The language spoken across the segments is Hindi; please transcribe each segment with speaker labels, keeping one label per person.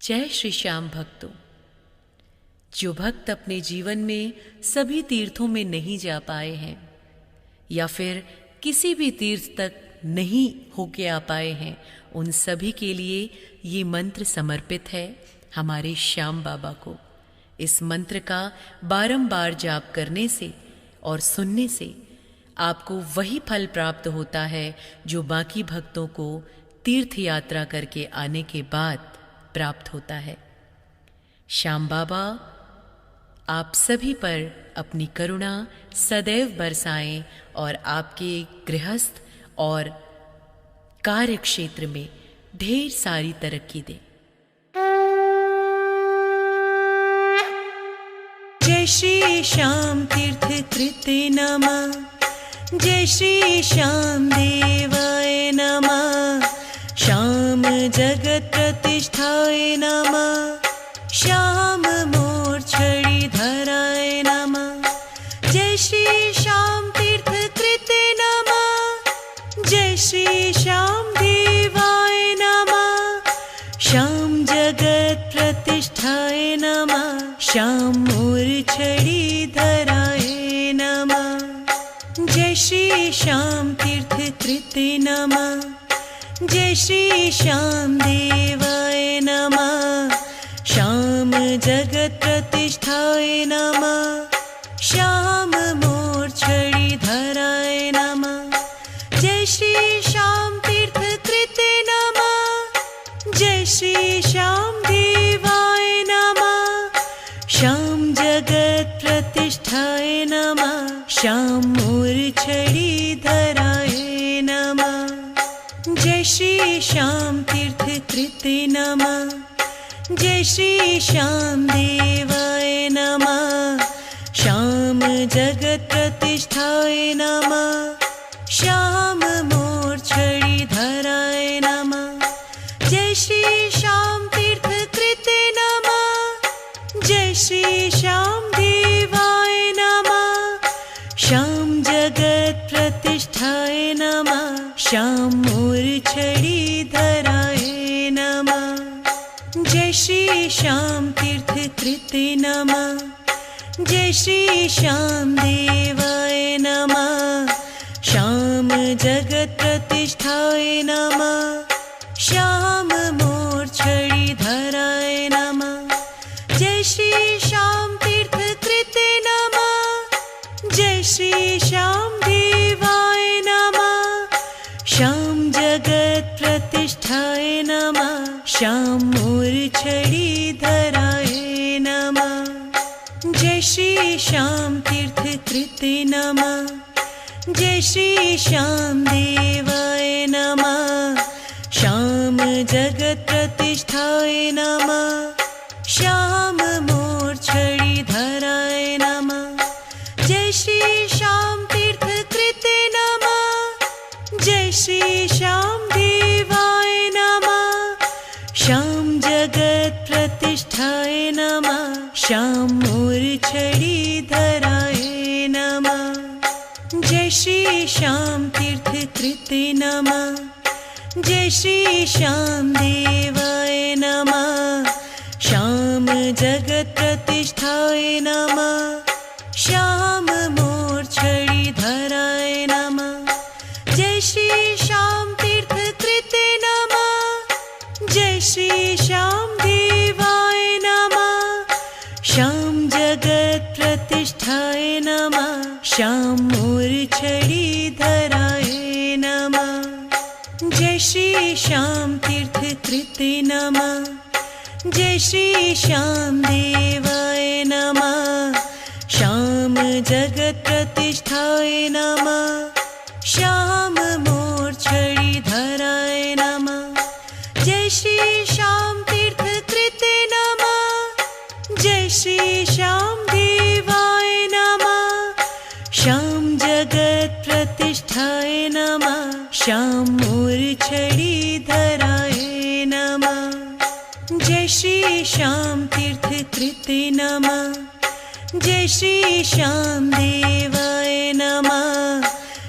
Speaker 1: जय श्री श्याम भक्तों। जो भक्त अपने जीवन में सभी तीर्थों में नहीं जा पाए हैं या फिर किसी भी तीर्थ तक नहीं होके आ पाए हैं, उन सभी के लिए ये मंत्र समर्पित है हमारे श्याम बाबा को। इस मंत्र का बारंबार जाप करने से और सुनने से आपको वही फल प्राप्त होता है जो बाकी भक्तों को तीर्थ यात्रा करके आने के बाद प्राप्त होता है। श्याम बाबा आप सभी पर अपनी करुणा सदैव बरसाएं और आपके गृहस्थ और कार्य क्षेत्र में ढेर सारी तरक्की दें।
Speaker 2: जय श्री श्याम तीर्थ कृते नमः, जय श्री श्याम देवाय नमः, श्याम जगत प्रतिष्ठाय नमः, श्याम मूर्छड़ि धराय नमः। जय श्री श्याम तीर्थ कृते नमः, जय श्री श्याम देवाय नमः, श्याम जगत प्रतिष्ठाय नमः, श्याम मूर्छड़ि धराय नमः। जय श्री श्याम तीर्थ कृते नमः, जय श्री श्याम देवाय नमः, श्याम जगत प्रतिष्ठाय नमः, श्याम मूर्छड़ि धराय नमः। जय श्री श्याम तीर्थ कृते नमः, जय श्री श्याम देवाय नमः, श्याम जगत प्रतिष्ठाय नमः, श्याम मूर्छड़ि धराय नमः। जय श्री श्याम तीर्थ कृते नमः, जय श्री श्याम देवाय नमः, श्याम जगत प्रतिष्ठाय नमः, श्याम मूर्छड़ि धराय नमः। जय श्री श्याम तीर्थ कृते नमः, जय श्री श्याम देवाय नमः, श्याम जगत प्रतिष्ठाय नमः, श्याम मूर्छड़ि धराय नमः। जय श्री श्याम तीर्थ कृते नमः, जय श्री श्याम देवाय नमः, श्याम जगत प्रतिष्ठाय नमः, श्याम मूर्छड़ि धराय नमः। जय श्री श्याम तीर्थ कृते नमः, जय श्री श्याम देवाय नमः, श्याम जगत प्रतिष्ठाय नमः, श्याम मूर्छड़ि धराय नमः। जय श्री श्याम तीर्थ कृते नमः, जय श्री श्याम देवाय नमः, श्याम जगत प्रतिष्ठाय नमः, श्याम मूर्छड़ि धराय नमः। जय श्री श्याम तीर्थ कृते नमः, जय श्री श्याम देवाय नमः, श्याम जगत प्रतिष्ठाय नमः, श्याम मूर्छड़ि धराय नमः। जय श्री श्याम तीर्थ कृते नमः, जय श्री श्याम देवाय नमः, श्याम जगत प्रतिष्ठाय नमः, श्याम मूर्छड़ि धराय नमः। जय श्री श्याम तीर्थ कृते नमः, जय श्री श्याम देवाय नमः, श्याम जगत प्रतिष्ठाय नमः, श्याम मूर्छड़ि धराय नमः। जय श्री श्याम तीर्थ कृते नमः, जय श्री श्याम देवाय नमः, श्याम जगत प्रतिष्ठाय नमः, श्याम मूर्छड़ि धराय नमः। जय श्री श्याम तीर्थ कृते नमः, जय श्री श्याम देवाय नमः, श्याम जगत प्रतिष्ठाय नमः, श्याम मूर्छड़ि धराय नमः। जय श्री श्याम तीर्थ कृते नमः, जय श्री श्याम देवाय नमः,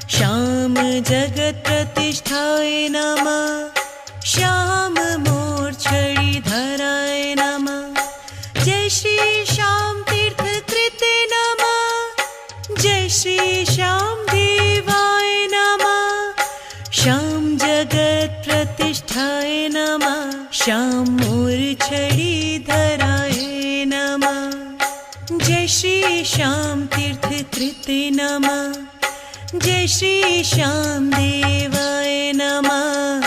Speaker 2: श्याम जगत प्रतिष्ठाय नमः, श्याम मूर्छड़ि धराय श्याम मूर्छिधराय नमः। जय श्री श्याम तीर्थ कृते नमः। जय श्री श्याम देवाय नमः।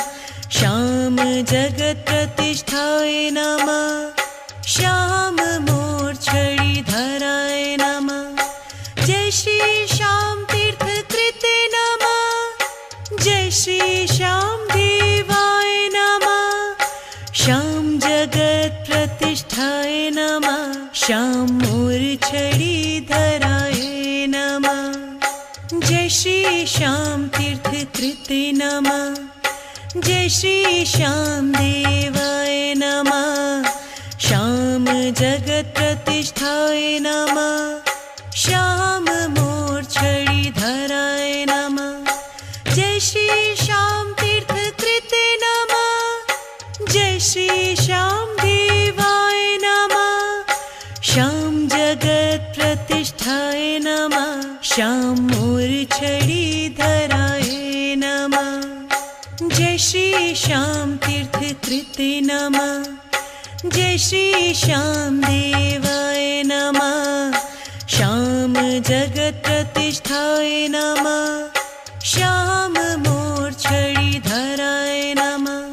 Speaker 2: श्याम जगत प्रतिष्ठाय नमः। श्याम मूर्छिधराय नमः। जय श्री श्याम तीर्थ कृते नमः। जय श्री श्याम देवाय नमः। श्याम जगत प्रतिष्ठाय नमः। श्याम मूर्छिधराय नमः। जय श्री श्याम तीर्थ कृते नमः। जय श्री श्याम देवाय नमः। श्याम जगत प्रतिष्ठाय नमः। श्याम मूर्छिधराय नमः। जय श्री श्याम तीर्थ कृते नमः। जय श्री श्याम देवाय नमः। श्याम जगत प्रतिष्ठाय नमः। श्याम मूर्छिधराय नमः। जय श्री श्याम तीर्थ कृते नमः। जय श्री श्याम देवाय नमः। श्याम जगत प्रतिष्ठाय नमः। श्याम मूर्छिधराय नमः।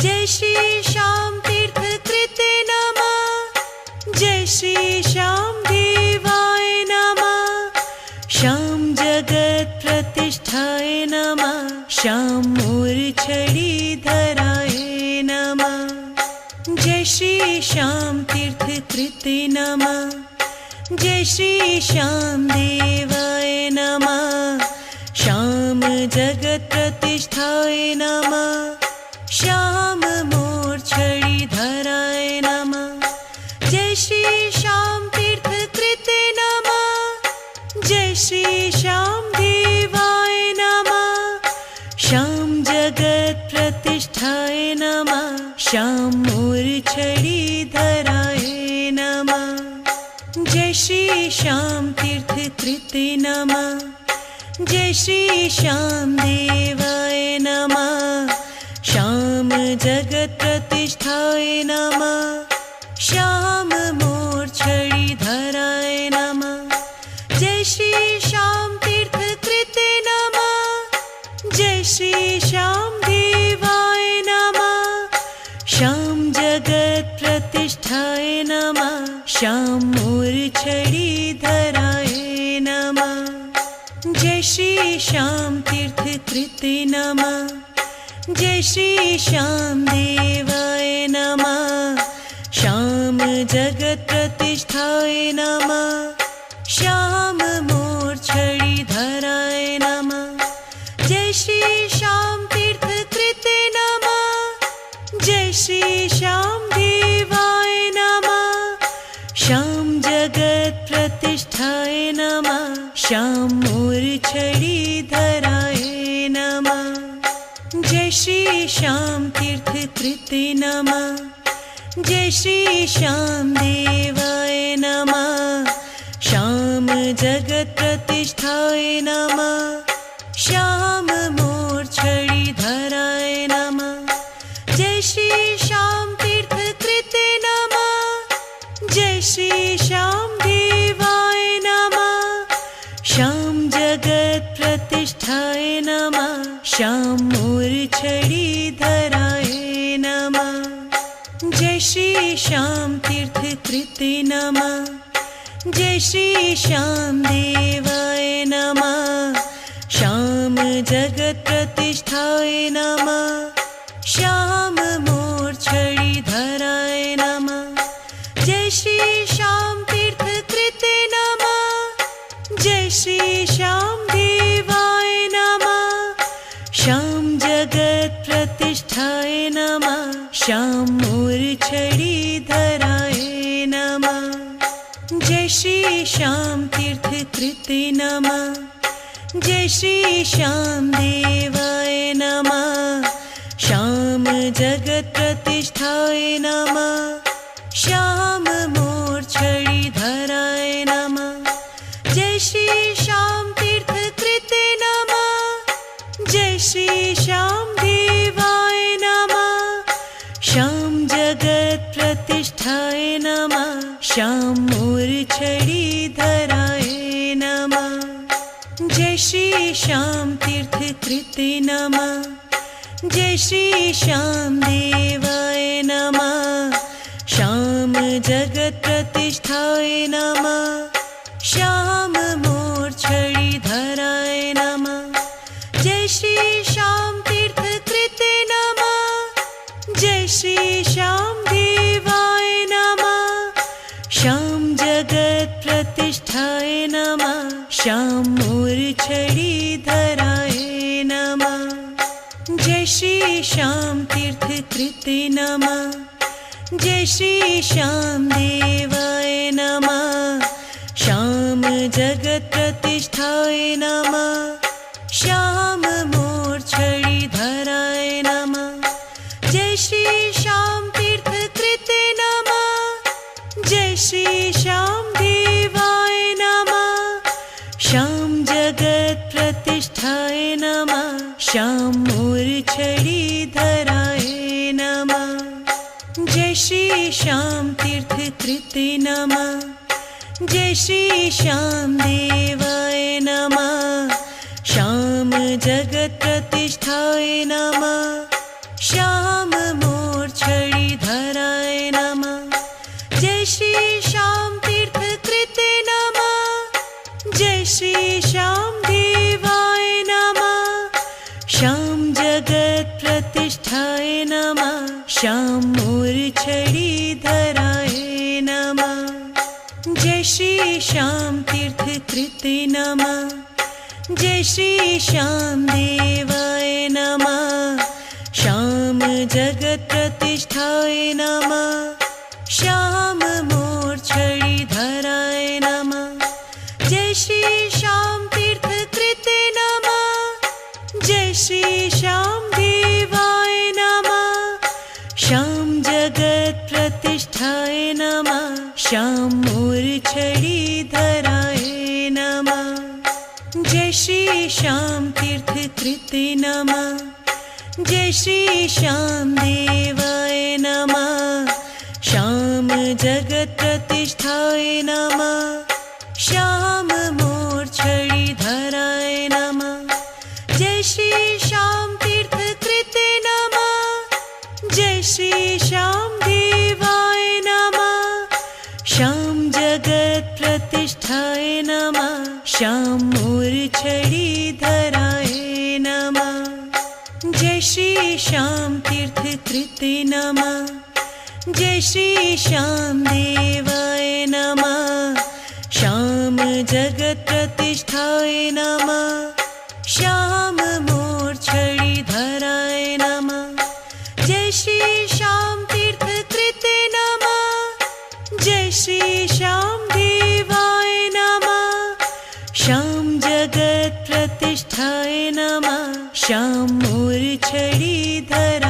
Speaker 2: जय श्री श्याम तीर्थ कृते नमः। जय श्री श्याम देवाय नमः। श्याम जगत प्रतिष्ठाय नमः। श्याम मूर्छिधराय नमः। जय श्री श्याम तीर्थ कृते नमः। जय श्री श्याम देवाय नमः। श्याम जगत प्रतिष्ठाय नमः। श्याम मूर्छिधराय नमः। जय श्री श्याम तीर्थ कृते नमः। जय श्री श्याम देवाय नमः। श्याम जगत प्रतिष्ठाय नमः। श्याम मूर्छिधराय नमः। जय श्री श्याम तीर्थ कृते नमः। जय श्री श्याम देवाय नमः। श्याम जगत प्रतिष्ठाय नमः। श्याम मूर्छिधराय नमः। जय श्री श्याम तीर्थ कृते नमः। जय श्री श्याम देवाय नमः। श्याम जगत प्रतिष्ठाय नमः। श्याम मूर्छिधराय नमः। जय श्री श्याम तीर्थ कृते नमः। जय श्री श्याम देवाय नमः। श्याम जगत प्रतिष्ठाय नमः। श्याम मूर्छिधराय नमः। जय श्री श्याम तीर्थ कृते नमः। जय श्री श्याम देवाय नमः। श्याम जगत प्रतिष्ठाय नमः। श्याम मूर्छिधराय नमः। जय श्री श्याम तीर्थ कृते नमः। जय श्री श्याम देवाय नमः। श्याम जगत प्रतिष्ठाय नमः। श्याम मूर्छिधराय नमः। जय श्री श्याम तीर्थ कृते नमः। जय श्री श्याम देवाय नमः। श्याम जगत प्रतिष्ठाय नमः। श्याम मूर्छिधराय नमः। जय श्री श्याम तीर्थ कृते नमः। जय श्री श्याम देवाय नमः। श्याम जगत प्रतिष्ठाय नमः। श्याम मूर्छिधराय नमः। जय श्री श्याम तीर्थ कृते नमः। जय श्री श्याम देवाय नमः। श्याम जगत प्रतिष्ठाय नमः। श्याम मूर्छिधराय नमः। जय श्री श्याम तीर्थ कृते नमः। जय श्री श्याम देवाय नमः। श्याम जगत प्रतिष्ठाय नमः। श्याम मूर्छिधराय नमः। जय श्री श्याम तीर्थ कृते नमः। जय श्री श्याम देवाय नमः। श्याम जगत प्रतिष्ठाय नमः। श्याम मूर्छिधराय नमः। जय श्री श्याम तीर्थ कृते नमः। जय श्री श्याम देवाय नमः। श्याम जगत प्रतिष्ठाय नमः। श्याम मूर्छिधराय नमः। जय श्री श्याम तीर्थ कृते नमः। जय श्री श्याम देवाय नमः। श्याम जगत प्रतिष्ठाय नमः। श्याम मूर्छिधराय नमः। जय श्री श्याम तीर्थ कृते नमः। जय श्री श्याम देवाय नमः। श्याम जगत प्रतिष्ठाय नमः। श्याम मूर्छिधराय नमः। जय श्री श्याम तीर्थ कृते नमः। जय श्री श्याम देवाय नमः। श्याम जगत प्रतिष्ठाय नमः। श्याम मूर्छिधराय नमः। जय श्री श्याम तीर्थ कृते नमः। जय श्री श्याम देवाय नमः। श्याम जगत प्रतिष्ठाय नमः। श्याम मूर्छिधराय नमः। जय श्री श्याम तीर्थ कृते नमः। जय श्री श्याम देवाय नमः। श्याम जगत प्रतिष्ठाय नमः। श्याम मूर्छिधराय नमः। जय श्री श्याम तीर्थ कृते नमः। जय श्री श्याम देवाय नमः। श्याम जगत प्रतिष्ठाय नमः। श्याम मूर्छिधराय नमः। जय श्री श्याम तीर्थ कृते नमः। जय श्री श्याम देवाय नमः। श्याम जगत प्रतिष्ठाय नमः। श्याम मूर्छिधराय नमः। जय श्री श्याम तीर्थ कृते नमः। जय श्री श्याम देवाय नमः। श्याम जगत प्रतिष्ठाय नमः। श्याम मूर्छिधराय नमः। जय श्री श्याम तीर्थ कृते नमः। जय श्री श्याम देवाय नमः। श्याम जगत प्रतिष्ठाय नमः। श्याम मूर्छिधराय नमः। जय श्री श्याम तीर्थ कृते नमः। जय श्री श्याम देवाय नमः। श्याम जगत प्रतिष्ठाय नमः। श्याम मूर्छिधराय नमः। जय श्री श्याम तीर्थ कृते नमः। जय श्री श्याम देवाय नमः। श्याम जगत प्रतिष्ठाय नमः। श्याम मूर्छिधराय